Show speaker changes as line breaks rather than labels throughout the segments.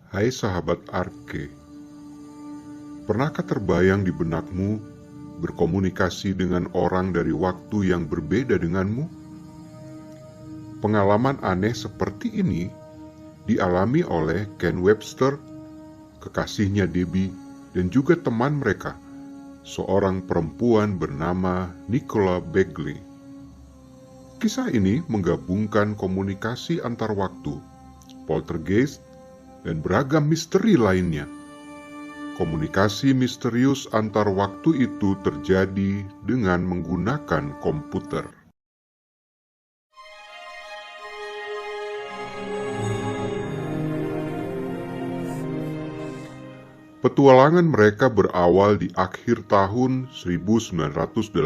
Hai sahabat Arke, pernahkah terbayang di benakmu berkomunikasi dengan orang dari waktu yang berbeda denganmu? Pengalaman aneh seperti ini dialami oleh Ken Webster, kekasihnya Debbie, dan juga teman mereka, seorang perempuan bernama Nicola Begley. Kisah ini menggabungkan komunikasi antar waktu, poltergeist, dan beragam misteri lainnya. Komunikasi misterius antar waktu itu terjadi dengan menggunakan komputer. Petualangan mereka berawal di akhir tahun 1984.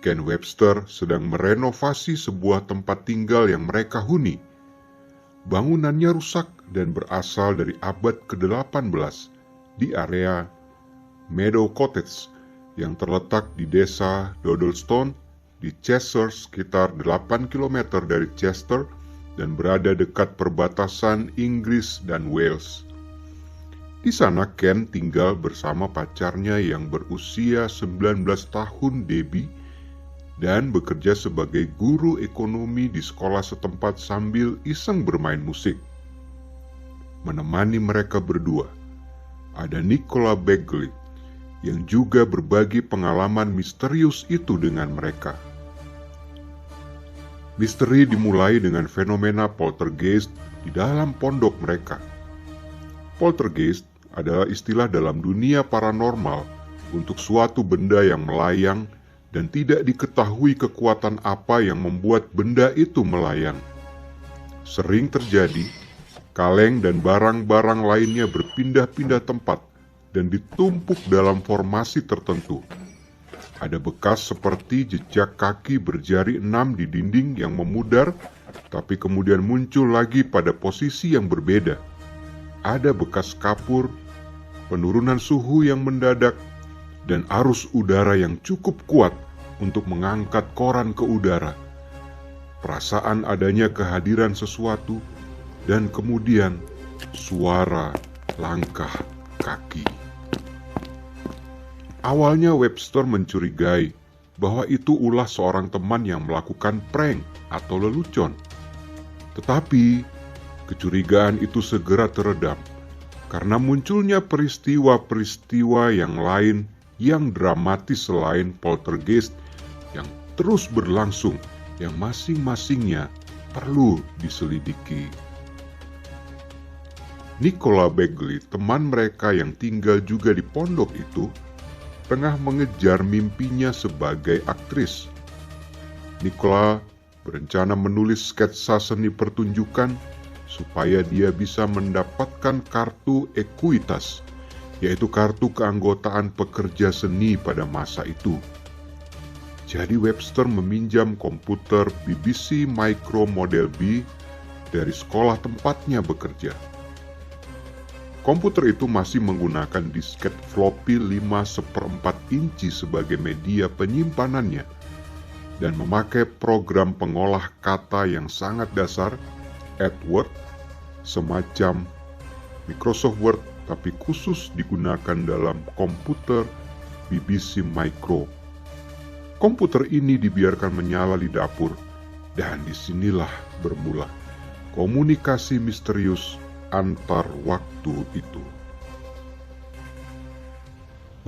Ken Webster sedang merenovasi sebuah tempat tinggal yang mereka huni. Bangunannya rusak dan berasal dari abad ke-18 di area Meadow Cottage yang terletak di desa Dodlestone di Cheshire sekitar 8 km dari Chester dan berada dekat perbatasan Inggris dan Wales. Di sana Ken tinggal bersama pacarnya yang berusia 19 tahun, Debbie, dan bekerja sebagai guru ekonomi di sekolah setempat sambil iseng bermain musik. Menemani mereka berdua, ada Nicola Begley yang juga berbagi pengalaman misterius itu dengan mereka. Misteri dimulai dengan fenomena poltergeist di dalam pondok mereka. Poltergeist adalah istilah dalam dunia paranormal untuk suatu benda yang melayang dan tidak diketahui kekuatan apa yang membuat benda itu melayang. Sering terjadi, kaleng dan barang-barang lainnya berpindah-pindah tempat dan ditumpuk dalam formasi tertentu. Ada bekas seperti jejak kaki berjari 6 di dinding yang memudar, tapi kemudian muncul lagi pada posisi yang berbeda. Ada bekas kapur, penurunan suhu yang mendadak, dan arus udara yang cukup kuat untuk mengangkat koran ke udara. Perasaan adanya kehadiran sesuatu, dan kemudian suara langkah kaki. Awalnya Webster mencurigai bahwa itu ulah seorang teman yang melakukan prank atau lelucon. Tetapi kecurigaan itu segera teredam karena munculnya peristiwa-peristiwa yang lain yang dramatis selain poltergeist yang terus berlangsung, yang masing-masingnya perlu diselidiki. Nicola Begley, teman mereka yang tinggal juga di pondok itu, tengah mengejar mimpinya sebagai aktris. Nicola berencana menulis sketsa seni pertunjukan supaya dia bisa mendapatkan kartu ekuitas, yaitu kartu keanggotaan pekerja seni pada masa itu. Jadi Webster meminjam komputer BBC Micro Model B dari sekolah tempatnya bekerja. Komputer itu masih menggunakan disket floppy 5/4 inci sebagai media penyimpanannya dan memakai program pengolah kata yang sangat dasar, AdWord, semacam Microsoft Word, tapi khusus digunakan dalam komputer BBC Micro. Komputer ini dibiarkan menyala di dapur, dan disinilah bermula komunikasi misterius antar waktu itu.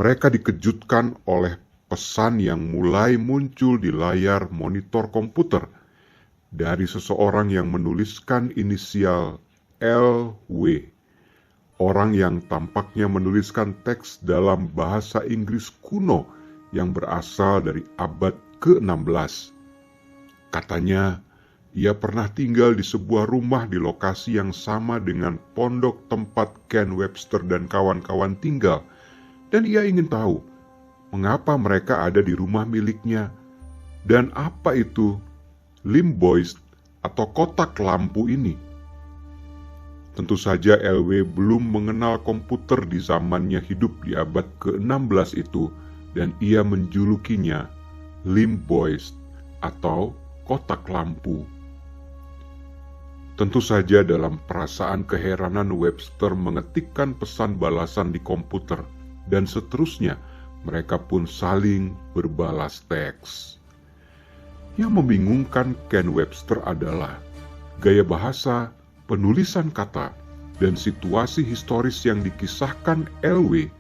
Mereka dikejutkan oleh pesan yang mulai muncul di layar monitor komputer dari seseorang yang menuliskan inisial LW. Orang yang tampaknya menuliskan teks dalam bahasa Inggris kuno yang berasal dari abad ke-16. Katanya, ia pernah tinggal di sebuah rumah di lokasi yang sama dengan pondok tempat Ken Webster dan kawan-kawan tinggal, dan ia ingin tahu mengapa mereka ada di rumah miliknya dan apa itu limboist atau kotak lampu ini. Tentu saja LW belum mengenal komputer di zamannya hidup di abad ke-16 itu, dan ia menjulukinya limboist atau kotak lampu. Tentu saja dalam perasaan keheranan Webster mengetikkan pesan balasan di komputer, dan seterusnya mereka pun saling berbalas teks. Yang membingungkan Ken Webster adalah gaya bahasa, penulisan kata, dan situasi historis yang dikisahkan LW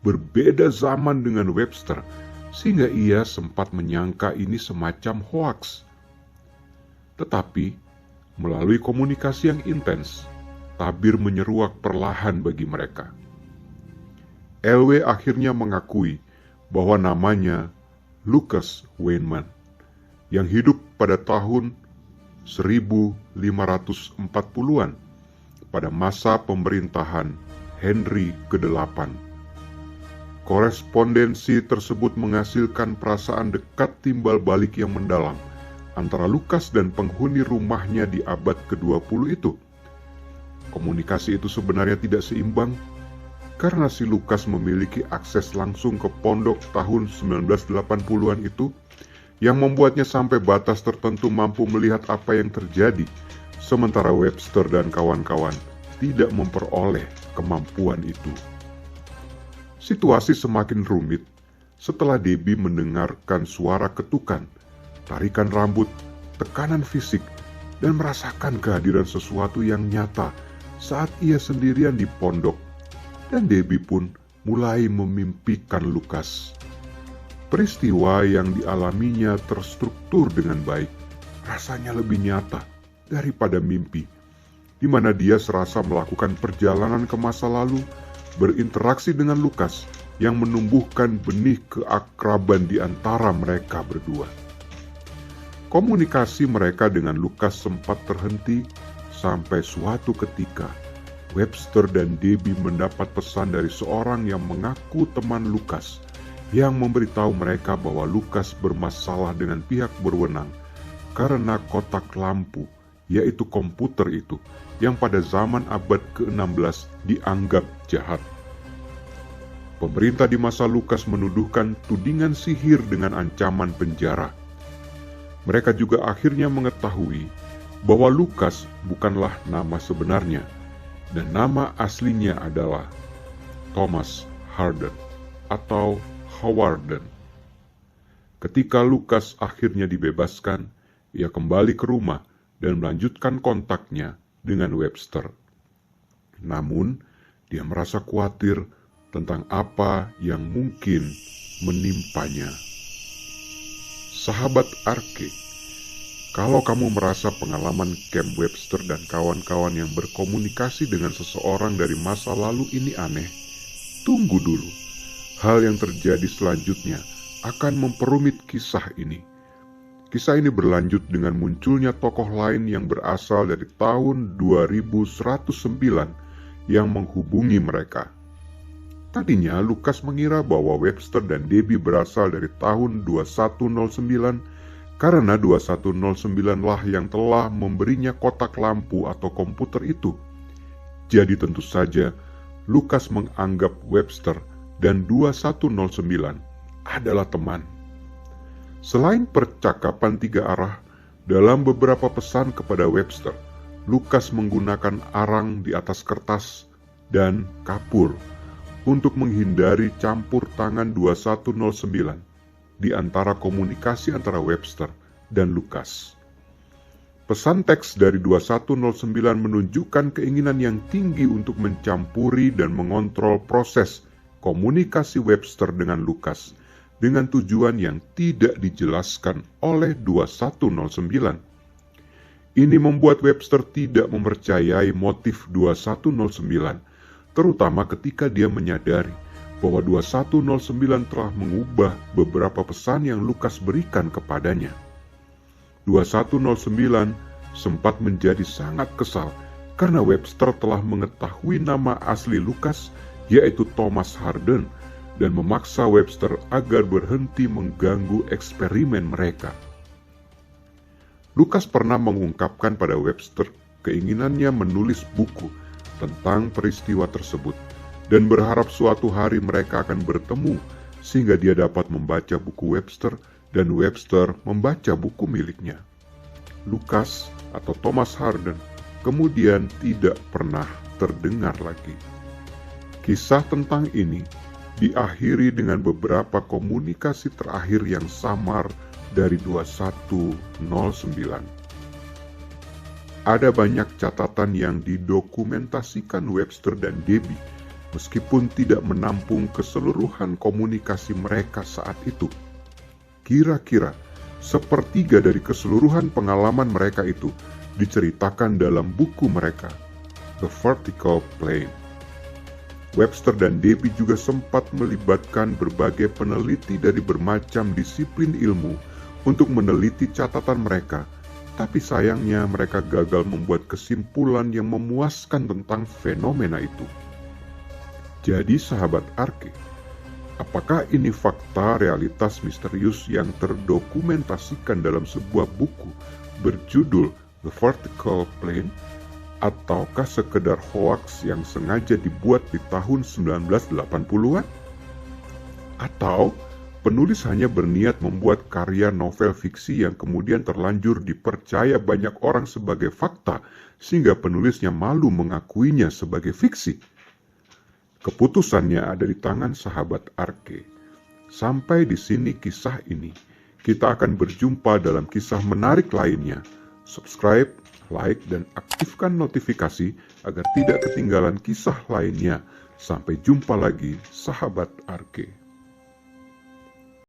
berbeda zaman dengan Webster, sehingga ia sempat menyangka ini semacam hoaks. Tetapi, melalui komunikasi yang intens, tabir menyeruak perlahan bagi mereka. LW akhirnya mengakui bahwa namanya Lucas Weinman, yang hidup pada tahun 1540-an pada masa pemerintahan Henry ke-8. Korespondensi tersebut menghasilkan perasaan dekat timbal balik yang mendalam antara Lukas dan penghuni rumahnya di abad ke-20 itu. Komunikasi itu sebenarnya tidak seimbang, karena si Lukas memiliki akses langsung ke pondok tahun 1980-an itu, yang membuatnya sampai batas tertentu mampu melihat apa yang terjadi, sementara Webster dan kawan-kawan tidak memperoleh kemampuan itu. Situasi semakin rumit setelah Debbie mendengarkan suara ketukan, tarikan rambut, tekanan fisik, dan merasakan kehadiran sesuatu yang nyata saat ia sendirian di pondok, dan Debbie pun mulai memimpikan Lukas. Peristiwa yang dialaminya terstruktur dengan baik, rasanya lebih nyata daripada mimpi, di mana dia serasa melakukan perjalanan ke masa lalu, berinteraksi dengan Lukas yang menumbuhkan benih keakraban di antara mereka berdua. Komunikasi mereka dengan Lukas sempat terhenti sampai suatu ketika Webster dan Debbie mendapat pesan dari seorang yang mengaku teman Lukas yang memberitahu mereka bahwa Lukas bermasalah dengan pihak berwenang karena kotak lampu, yaitu komputer itu, yang pada zaman abad ke-16 dianggap jahat. Pemerintah di masa Lukas menuduhkan tudingan sihir dengan ancaman penjara. Mereka juga akhirnya mengetahui bahwa Lukas bukanlah nama sebenarnya, dan nama aslinya adalah Thomas Harden atau Howarden. Ketika Lukas akhirnya dibebaskan, ia kembali ke rumah dan melanjutkan kontaknya dengan Webster. Namun, dia merasa khawatir tentang apa yang mungkin menimpanya. Sahabat Arke, kalau kamu merasa pengalaman Ken Webster dan kawan-kawan yang berkomunikasi dengan seseorang dari masa lalu ini aneh, tunggu dulu. Hal yang terjadi selanjutnya akan memperumit kisah ini. Kisah ini berlanjut dengan munculnya tokoh lain yang berasal dari tahun 2109 yang menghubungi mereka. Tadinya Lukas mengira bahwa Webster dan Debbie berasal dari tahun 2109 karena 2109 lah yang telah memberinya kotak lampu atau komputer itu. Jadi tentu saja Lukas menganggap Webster dan 2109 adalah teman. Selain percakapan 3 arah, dalam beberapa pesan kepada Webster, Lukas menggunakan arang di atas kertas dan kapur untuk menghindari campur tangan 2109 di antara komunikasi antara Webster dan Lukas. Pesan teks dari 2109 menunjukkan keinginan yang tinggi untuk mencampuri dan mengontrol proses komunikasi Webster dengan Lukas dengan tujuan yang tidak dijelaskan oleh 2109. Ini membuat Webster tidak mempercayai motif 2109, terutama ketika dia menyadari bahwa 2109 telah mengubah beberapa pesan yang Lukas berikan kepadanya. 2109 sempat menjadi sangat kesal karena Webster telah mengetahui nama asli Lukas, yaitu Thomas Harden, dan memaksa Webster agar berhenti mengganggu eksperimen mereka. Lukas pernah mengungkapkan pada Webster keinginannya menulis buku tentang peristiwa tersebut dan berharap suatu hari mereka akan bertemu sehingga dia dapat membaca buku Webster dan Webster membaca buku miliknya. Lukas atau Thomas Harden kemudian tidak pernah terdengar lagi. Kisah tentang ini diakhiri dengan beberapa komunikasi terakhir yang samar dari 2109. Ada banyak catatan yang didokumentasikan Webster dan Davy, meskipun tidak menampung keseluruhan komunikasi mereka saat itu. Kira-kira sepertiga dari keseluruhan pengalaman mereka itu diceritakan dalam buku mereka, The Vertical Plane. Webster dan Davy juga sempat melibatkan berbagai peneliti dari bermacam disiplin ilmu untuk meneliti catatan mereka, tapi sayangnya mereka gagal membuat kesimpulan yang memuaskan tentang fenomena itu. Jadi sahabat Arke, apakah ini fakta realitas misterius yang terdokumentasikan dalam sebuah buku berjudul The Vertical Plane, ataukah sekedar hoaks yang sengaja dibuat di tahun 1980-an? Atau penulis hanya berniat membuat karya novel fiksi yang kemudian terlanjur dipercaya banyak orang sebagai fakta, sehingga penulisnya malu mengakuinya sebagai fiksi? Keputusannya ada di tangan sahabat Arke. Sampai di sini kisah ini. Kita akan berjumpa dalam kisah menarik lainnya. Subscribe, like, dan aktifkan notifikasi agar tidak ketinggalan kisah lainnya. Sampai jumpa lagi, sahabat Arke.